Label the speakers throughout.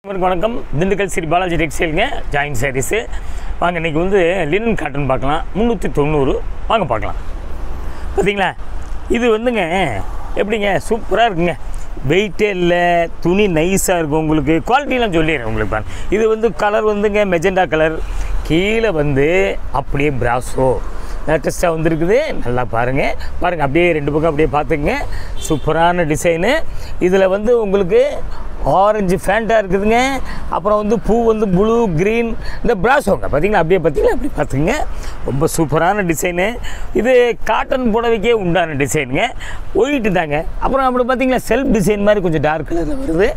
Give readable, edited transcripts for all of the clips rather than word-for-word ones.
Speaker 1: வணக்கம். திண்டுக்கல் ஸ்ரீ பாலாஜி டெக்ஸ்டைலுங்க, ஜாயின் சாரீஸு. வாங்க இன்றைக்கி வந்து லினன் காட்டன் பார்க்கலாம். 390 வாங்க பார்க்கலாம். பார்த்தீங்களா, இது வந்துங்க எப்படிங்க சூப்பராக இருக்குங்க. வெயிட்டே இல்லை, துணி நைஸாக இருக்கும். உங்களுக்கு குவாலிட்டிலாம் சொல்லிடுறேன் உங்களுக்கு பாருங்க. இது வந்து கலர் வந்துங்க மெஜெண்டா கலர், கீழே வந்து அப்படியே பிராஸோ லேட்டஸ்ட்டாக வந்துருக்குது. நல்லா பாருங்கள் அப்படியே ரெண்டு பக்கம் அப்படியே பார்த்துக்குங்க. சூப்பரான டிசைனு. இதில் வந்து உங்களுக்கு ஆரஞ்சு ஃபேண்ட்டாக இருக்குதுங்க. அப்புறம் வந்து பூ வந்து ப்ளூ க்ரீன் இந்த பிராஸோங்க பார்த்தீங்களா, அப்படியே பார்த்தீங்களா அப்படி பார்த்துக்குங்க. ரொம்ப சூப்பரான டிசைனு. இது காட்டன் புடவைக்கே உண்டான டிசைனுங்க. ஒயிட்டு தாங்க. அப்புறம் அப்படி பார்த்தீங்களா செல்ஃப் டிசைன் மாதிரி கொஞ்சம் டார்க் கலரில் வருது.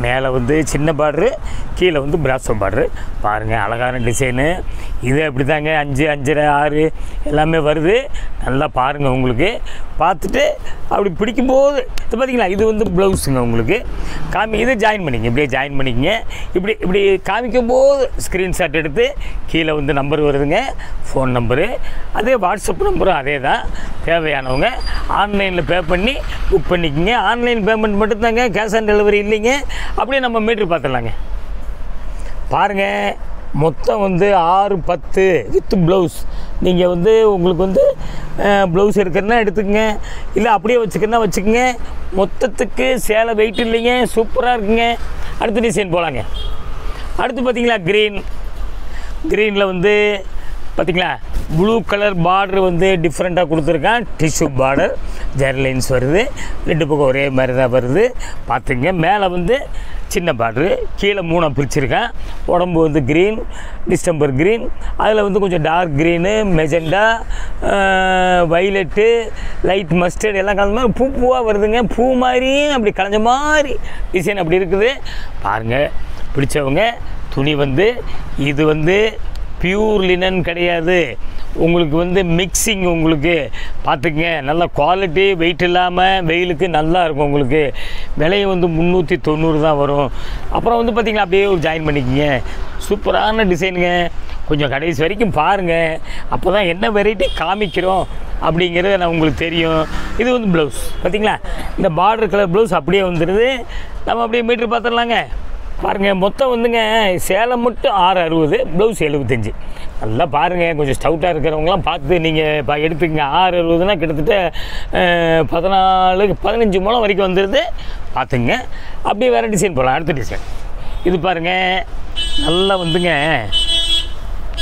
Speaker 1: மேலே வந்து சின்ன பார்ட்ரு, கீழே வந்து பிராஸோ பார்ட்ரு. பாருங்கள் அழகான டிசைனு. இது அப்படி தாங்க 5, 5.5, 6 எல்லாமே வருது. நல்லா பாருங்கள். உங்களுக்கு பார்த்துட்டு அப்படி பிடிக்கும்போது இது பார்த்தீங்களா, இது வந்து ப்ளவுஸுங்க. உங்களுக்கு இதை ஜாயின் பண்ணிங்க, இப்படியே ஜாயின் பண்ணிக்கங்க. இப்படி காமிக்கும் போது ஸ்க்ரீன்ஷாட் எடுத்து கீழே வந்து நம்பர் வருதுங்க, ஃபோன் நம்பரு. அதே வாட்ஸ்அப் நம்பரும் அதே தான். தேவையானவங்க ஆன்லைனில் பே பண்ணி புக் பண்ணிக்கோங்க. ஆன்லைன் பேமெண்ட் மட்டும்தாங்க, கேஷ் ஆன் டெலிவரி இல்லைங்க. அப்படியே நம்ம மீட்ரு பார்த்துடலாங்க. பாருங்கள், மொத்தம் வந்து 6, 10 வித் ப்ளவுஸ். நீங்கள் வந்து உங்களுக்கு வந்து ப்ளவுஸ் எடுக்கிறதுனா எடுத்துக்கங்க, இல்லை அப்படியே வச்சுக்கிறனா வச்சுக்கோங்க. மொத்தத்துக்கு சேலை வெயிட் இல்லைங்க, சூப்பராக இருக்குங்க. அடுத்த டிசைன் போகலாங்க. அடுத்து பார்த்தீங்களா க்ரீனில் வந்து பார்த்திங்களா ப்ளூ கலர் பார்டர் வந்து டிஃப்ரெண்ட்டாக கொடுத்துருக்கான். டிஷ்யூ பார்டர், ஜெர்லைன்ஸ் வருது. ரெண்டு பக்கம் ஒரே மாதிரி தான் வருது. பார்த்துங்க. மேலே வந்து சின்ன பார்டரு, கீழே 3 பிரிச்சுருக்கேன். உடம்பு வந்து க்ரீன், டிஸ்டம்பர் க்ரீன், அதில் வந்து கொஞ்சம் dark green, magenta, violet, light mustard எல்லாம் கலந்த மாதிரி பூவாக வருதுங்க. பூ மாதிரியும் அப்படி கலைஞ்ச மாதிரி டிசைன் அப்படி இருக்குது. பாருங்கள், பிடிச்சவங்க. துணி வந்து இது வந்து பியூர் லினன் கிடையாது, உங்களுக்கு வந்து மிக்சிங். உங்களுக்கு பார்த்துக்குங்க, நல்ல குவாலிட்டி, வெயிட் இல்லாமல் வெயிலுக்கு நல்லா இருக்கும். உங்களுக்கு விலையை வந்து 390 தான் வரும். அப்புறம் வந்து பார்த்திங்களா அப்படியே ஒரு ஜாயின் பண்ணிக்கோங்க. சூப்பரான டிசைனுங்க. கொஞ்சம் கடைசி வரைக்கும் பாருங்கள், அப்போ தான் என்ன வெரைட்டி காமிக்கிறோம் அப்படிங்கிறது நான் உங்களுக்கு தெரியும். இது வந்து ப்ளவுஸ் பார்த்திங்களா, இந்த பார்டர் கலர் ப்ளவுஸ் அப்படியே வந்துடுது. நம்ம அப்படியே மீட்ரு பார்த்துடலாங்க. பாருங்கள், மொத்தம் வந்துங்க சேலை மட்டும் 660, ப்ளவுஸ் 75. நல்லா பாருங்கள், கொஞ்சம் ஸ்டவுட்டாக இருக்கிறவங்களாம் பார்த்து நீங்கள் எடுத்துக்கங்க. 660னா கிட்டத்தட்ட 14, 15 முழம் வரைக்கும் வந்துடுது. பார்த்துங்க. அப்படியே வேறு டிசைன் போகலாம். அடுத்த டிசைன் இது பாருங்கள். நல்லா வந்துங்க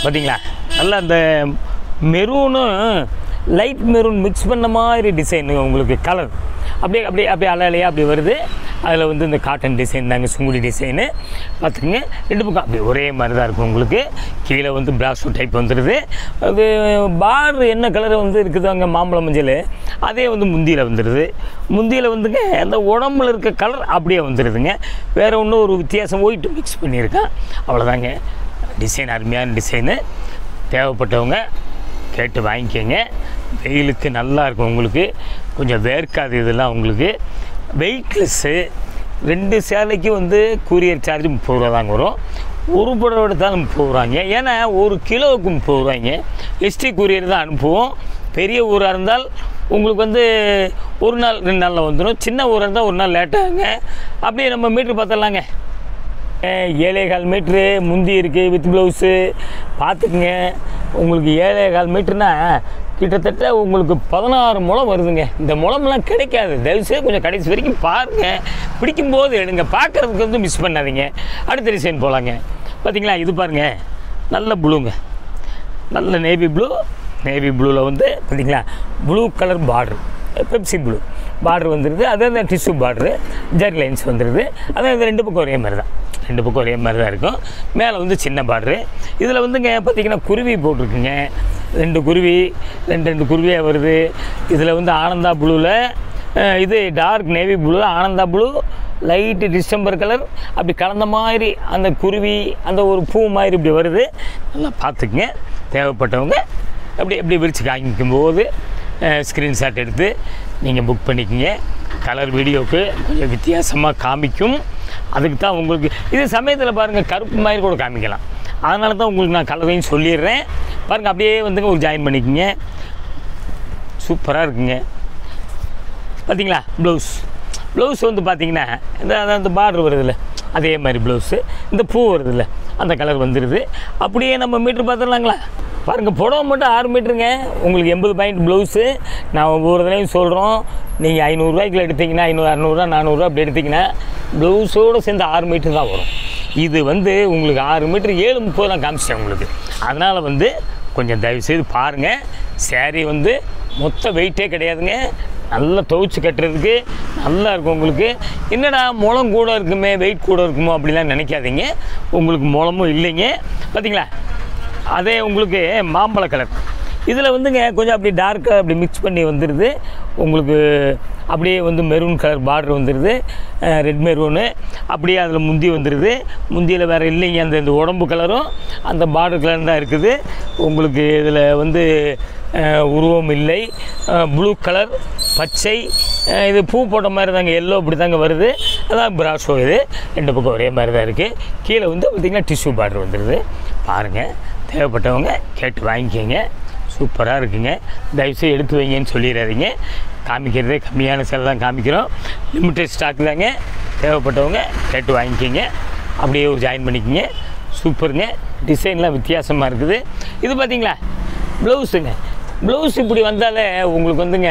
Speaker 1: பார்த்தீங்களா, நல்லா அந்த மெரூனும் லைட் மெரூன் மிக்ஸ் பண்ண மாதிரி டிசைனு. உங்களுக்கு கலர் அப்படியே அலையாக அப்படி வருது. அதில் வந்து இந்த காட்டன் டிசைன் தாங்க, சுங்குடி டிசைனு. பார்த்துங்க, ரெண்டு பக்கம் அப்படி ஒரே மாதிரி தான் இருக்கும். உங்களுக்கு கீழே வந்து பிராஸோ டைப் வந்துடுது. அது பார்டர் என்ன கலர் வந்து இருக்குது அங்கே, மாம்பழம் மஞ்சள், அதே வந்து முந்தியில் வந்துடுது. முந்தியில் வந்துங்க அந்த உடம்புல இருக்க கலர் அப்படியே வந்துடுதுங்க. வேறு ஒன்றும் ஒரு வித்தியாசம் ஒயிட் மிக்ஸ் பண்ணியிருக்கேன், அவ்வளோதாங்க. டிசைன் அருமையான டிசைனு. தேவைப்பட்டவங்க கேட்டு வாங்கிக்கோங்க. வெயிலுக்கு நல்லாயிருக்கும். உங்களுக்கு கொஞ்சம் வேர்க்காது. இதெல்லாம் உங்களுக்கு வெயிட்லெஸ்ஸு. 2 சேலைக்கு வந்து கூரியர் சார்ஜ் 30 ரூபா தாங்க வரும். ஒரு புடவை எடுத்தாலும் 30 ரூபாங்க. ஏன்னா 1 கிலோவுக்கு 30 ரூபாய்ங்க. எஸ்டி கூரியர் தான் அனுப்புவோம். பெரிய ஊராக இருந்தால் உங்களுக்கு வந்து 1 நாள் 2 நாளில் வந்துடும். சின்ன ஊராக இருந்தால் 1 நாள் லேட்டாகுங்க. அப்படியே நம்ம மீட்ரு பார்த்துடலாங்க. 7.25 மீட்ரு முந்தி இருக்குது வித் ப்ளவுஸு. பார்த்துக்குங்க. உங்களுக்கு 7.25 மீட்டருனா கிட்டத்தட்ட உங்களுக்கு 16 முழம் வருதுங்க. இந்த முழம்லாம் கிடைக்காது. தயவுசெய்து கொஞ்சம் கடைசி வரைக்கும் பாருங்கள். பிடிக்கும்போது எடுங்க, பார்க்குறதுக்கு வந்து மிஸ் பண்ணாதீங்க. அடுத்த டிசைன் போகலாங்க. பார்த்தீங்களா, இது பாருங்கள், நல்ல ப்ளூங்க, நல்ல நேவி ப்ளூவில் வந்து பார்த்தீங்களா ப்ளூ கலர் பார்ட்ரு, பெப்சி ப்ளூ பார்டர் வந்துடுது. அதே தான் டிஷ்யூ பார்டரு, ஜெரி லைன்ஸ் வந்துடுது. அதான் ரெண்டு பக்கம் ஒரே மாதிரி தான் இருக்கும். மேலே வந்து சின்ன பார்டரு. இதில் வந்துங்க பார்த்திங்கன்னா குருவி போட்டிருக்குங்க. 2 குருவி, 2 குருவியாக வருது. இதில் வந்து ஆனந்தா ப்ளூவில், இது டார்க் நேவி ப்ளூவில் Ananda blue, light December colour அப்படி கலந்த மாதிரி அந்த குருவி அந்த ஒரு பூ மாதிரி இப்படி வருது. நல்லா பார்த்துக்குங்க. தேவைப்பட்டவங்க எப்படி விரித்து காமிக்கும்போது ஸ்க்ரீன்ஷாட் எடுத்து நீங்கள் புக் பண்ணிக்கோங்க. கலர் வீடியோவுக்கு கொஞ்சம் வித்தியாசமாக காமிக்கும். அதுக்கு தான் உங்களுக்கு இது சமயத்தில் பாருங்கள் கருப்பு மாதிரி கூட காமிக்கலாம். அதனால தான் உங்களுக்கு நான் கலரையும் சொல்லிடுறேன். பாருங்கள், அப்படியே வந்துங்க ஒரு ஜாயின் பண்ணிக்கோங்க. சூப்பராக இருக்குங்க. பார்த்தீங்களா ப்ளவுஸ் வந்து பார்த்தீங்கன்னா இந்த பார்டர் வருதுல்ல, அதே மாதிரி ப்ளவுஸு. இந்த பூ வருதுல்ல அந்த கலர் வந்துடுது. அப்படியே நம்ம மீட்ரு பார்த்துடலாங்களா? பாருங்கள், புடவை மட்டும் 6 மீட்டருங்க. உங்களுக்கு 80 பாயிண்ட் ப்ளவுஸு. நான் ஒவ்வொரு தடவையும் சொல்கிறோம், நீங்கள் 500 ரூபாய்க்குள்ள எடுத்திங்கன்னா 500, 600, 400 அப்படி எடுத்திங்கன்னா ப்ளவுஸோடு சேர்ந்து 6 மீட்டர் தான் வரும். இது வந்து உங்களுக்கு 6 மீட்டர் 7:30 தான் காமிச்சேன் உங்களுக்கு. அதனால் வந்து கொஞ்சம் தயவுசெய்து பாருங்கள். சேரீ வந்து மொத்த வெயிட்டே கிடையாதுங்க. நல்லா துவைச்சி கட்டுறதுக்கு நல்லா இருக்கும் உங்களுக்கு. என்னடா முளம் கூட இருக்குமே, வெயிட் கூட இருக்குமோ அப்படிலாம் நினைக்காதீங்க. உங்களுக்கு முளமும் இல்லைங்க. பார்த்தீங்களா? அதே உங்களுக்கு மாம்பழ கலர் இதில் வந்துங்க கொஞ்சம் அப்படி டார்க்காக அப்படி மிக்ஸ் பண்ணி வந்துடுது. உங்களுக்கு அப்படியே வந்து மெரூன் கலர் பார்டர் வந்துடுது, ரெட் மெரூனு. அப்படியே அதில் முந்தி வந்துடுது. முந்தியில் வேறு இல்லைங்க, அந்த உடம்பு கலரும் அந்த பார்டர் கலர் தான் இருக்குது. உங்களுக்கு இதில் வந்து உருவம் இல்லை. ப்ளூ கலர், பச்சை, இது பூ போட்ட மாதிரி தாங்க, எல்லோ அப்படி தாங்க வருது. அதான் பிராஷோ. இது 2 பக்கம் ஒரே மாதிரி தான் இருக்குது. கீழே வந்து பார்த்திங்கன்னா டிஷ்யூ பார்டர் வந்துடுது. பாருங்கள், தேவைப்பட்டவங்க கேட்டு வாங்கிக்கோங்க. சூப்பராக இருக்குங்க. தயவுசெய்து எடுத்து வைங்கன்னு சொல்லிடாதீங்க. காமிக்கிறதே கம்மியான சேலை தான் காமிக்கிறோம். லிமிட்டட் ஸ்டாக் தாங்க. தேவைப்பட்டவங்க கேட்டு வாங்கிக்கோங்க. அப்படியே ஒரு ஜாயின் பண்ணிக்கோங்க. சூப்பருங்க. டிசைன்லாம் வித்தியாசமாக இருக்குது. இது பார்த்திங்களா ப்ளவுஸுங்க. ப்ளவுஸ் இப்படி வந்தாலே உங்களுக்கு வந்துங்க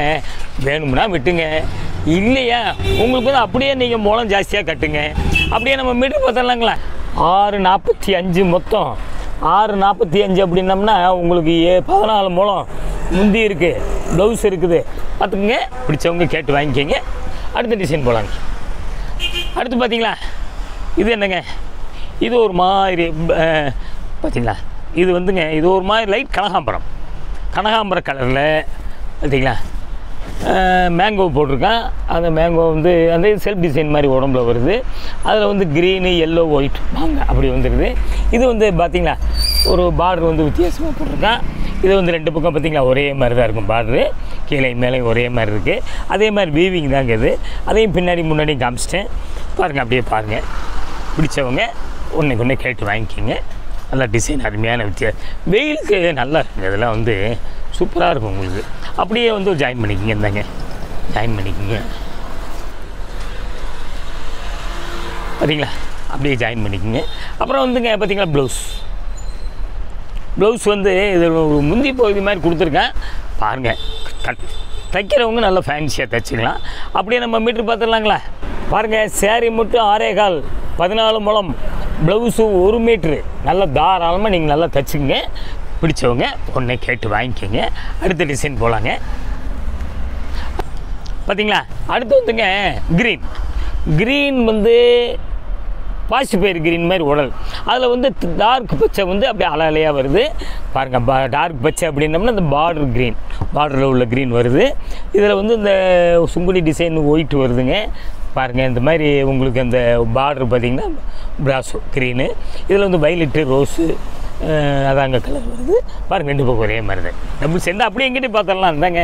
Speaker 1: வேணும்னா விட்டுங்க, இல்லையா உங்களுக்கு வந்து அப்படியே நீங்கள் முளம் ஜாஸ்தியாக கட்டுங்க. அப்படியே நம்ம மீட்டர் பார்த்துடலாங்களா? 6:45 மொத்தம். 6:45 அப்படின்னம்னா உங்களுக்கு 14 முளம் முந்தி இருக்குது, ப்ளவுஸ் இருக்குது. பார்த்துக்குங்க. பிடிச்சவங்க கேட்டு வாங்கிக்கோங்க. அடுத்த டிசைன் போகலாங்க. அடுத்து பார்த்தீங்களா, இது என்னங்க, இது ஒரு மாதிரி பார்த்தீங்களா, இது வந்துங்க இது ஒரு மாதிரி லைட் கனகாம்பர கலரில் பார்த்தீங்களா மேங்கோ போட்டிருக்கேன். அந்த மேங்கோ வந்து அந்த செல்ஃப் டிசைன் மாதிரி உடம்புல வருது. அதில் வந்து க்ரீனு, எல்லோ, ஒயிட் வாங்க அப்படி வந்துடுது. இது வந்து பார்த்திங்களா ஒரு பார்டர் வந்து வித்தியாசமாக போட்டிருக்கேன். இது வந்து 2 பக்கம் பார்த்திங்களா ஒரே மாதிரி தான் இருக்கும் பார்டரு. கீழே மேலே ஒரே மாதிரி இருக்குது. அதே மாதிரி வீவிங் தாங்க இது. அதையும் பின்னாடி முன்னாடியும் காமிச்சிட்டேன். பாருங்கள், அப்படியே பாருங்கள். பிடிச்சவங்க ஒன்றுக்கு கேட்டு வாங்கிக்கோங்க. நல்லா டிசைன் அருமையான வெயிலுக்கு நல்லா இருக்குங்க. இதெல்லாம் வந்து சூப்பராக இருக்கும் உங்களுக்கு. அப்படியே வந்து ஜாயின் பண்ணிக்கிங்க. இந்தாங்க ஜாயின் பண்ணிக்கிங்க. பார்த்தீங்களா, அப்படியே ஜாயின் பண்ணிக்கிங்க. அப்புறம் வந்துங்க பார்த்தீங்களா ப்ளவுஸ் வந்து இது முந்தி பகுதி மாதிரி கொடுத்துருக்கேன். பாருங்கள், தைக்கிறவங்க நல்லா ஃபேன்சியாக தைச்சிக்கலாம். அப்படியே நம்ம மீட்ரு பார்த்துடலாங்களா? பாருங்கள், சேரீ மட்டும் 6.25 14 முழம், ப்ளவுஸு 1 மீட்ரு. நல்லா தாராளமாக நீங்கள் நல்லா தைச்சிங்க. பிடிச்சவங்க ஒன்றே கேட்டு வாங்கிக்கோங்க. அடுத்த டிசைன் போகலாங்க. பார்த்தீங்களா, அடுத்து வந்துங்க க்ரீன் வந்து பாசிப்பயிர் க்ரீன் மாதிரி உடல். அதில் வந்து டார்க் பச்சை வந்து அப்படியே அலையாக வருது. பாருங்கள், டார்க் பச்சை அப்படின்னம்னா இந்த பார்டரில் உள்ள க்ரீன் வருது. இதில் வந்து இந்த சுங்குடி டிசைன் ஒயிட் வருதுங்க. பாருங்கள், இந்த மாதிரி உங்களுக்கு அந்த பார்டர் பார்த்திங்கன்னா பிராசோ க்ரீனு. இதில் வந்து வைலட்டு, ரோஸு, அதாங்க கலர் வருது. பாருங்கள், 2 பக்கம் ஒரே மாதிரி தான். டபுள் சேர்ந்து அப்படியே எங்கிட்ட பார்த்துடலாம். இருந்தாங்க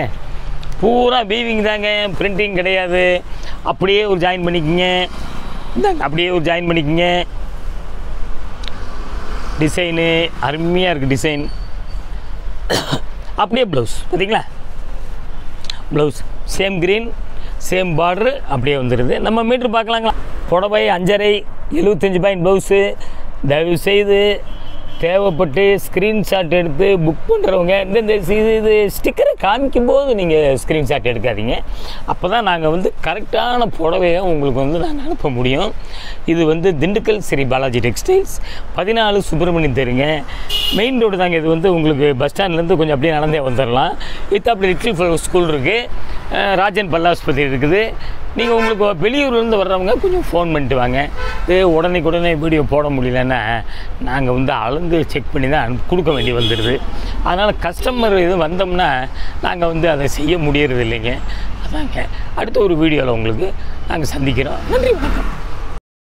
Speaker 1: பூரா வீவிங் தாங்க, பிரிண்டிங் கிடையாது. அப்படியே ஒரு ஜாயின் பண்ணிக்கோங்க. இந்தாங்க அப்படியே ஒரு ஜாயின் பண்ணிக்கோங்க. டிசைனு அருமையாக இருக்குது டிசைன். அப்படியே ப்ளவுஸ் பார்த்தீங்களா, blouse same green, same border அப்படியே வந்துடுது. நம்ம மீட்ரு பார்க்கலாங்களா? புடவை 5.5 75 பாயிண்ட் ப்ளவுஸு. தயவுசெய்து தேவைப்பட்டு ஸ்க்ரீன்ஷாட் எடுத்து புக் பண்ணுறவங்க இது ஸ்டிக்கரை காமிக்கும்போது நீங்கள் ஸ்க்ரீன்ஷாட் எடுக்காதீங்க. அப்போ தான் நாங்கள் வந்து கரெக்டான புடவையை உங்களுக்கு வந்து நாங்கள் அனுப்ப முடியும். இது வந்து திண்டுக்கல் ஸ்ரீ பாலாஜி டெக்ஸ்டைல்ஸ், 14 சுப்பிரமணியம் தெருங்க, மெயின் ரோடு தாங்க. இது வந்து உங்களுக்கு பஸ் ஸ்டாண்ட்லேருந்து கொஞ்சம் அப்படியே நடந்தே வந்துடலாம். அப்படி லிட்டில் ஃப்ளவர் ஸ்கூல் இருக்குது, ராஜன் பல்லாஸ்பத்திரி இருக்குது. நீங்கள் உங்களுக்கு வெளியூர்லேருந்து வர்றவங்க கொஞ்சம் ஃபோன் பண்ணிட்டு வாங்க. இது உடனே வீடியோ போட முடியலன்னா நாங்கள் வந்து அளந்து செக் பண்ணி தான் கொடுக்க வேண்டி வந்துடுது. அதனால் கஸ்டமர் இது வந்தோம்னா நாங்கள் வந்து அதை செய்ய முடியறது இல்லைங்க. அதாங்க அடுத்த ஒரு வீடியோவில் உங்களுக்கு நாங்கள் சந்திக்கிறோம். நன்றி, வணக்கம்.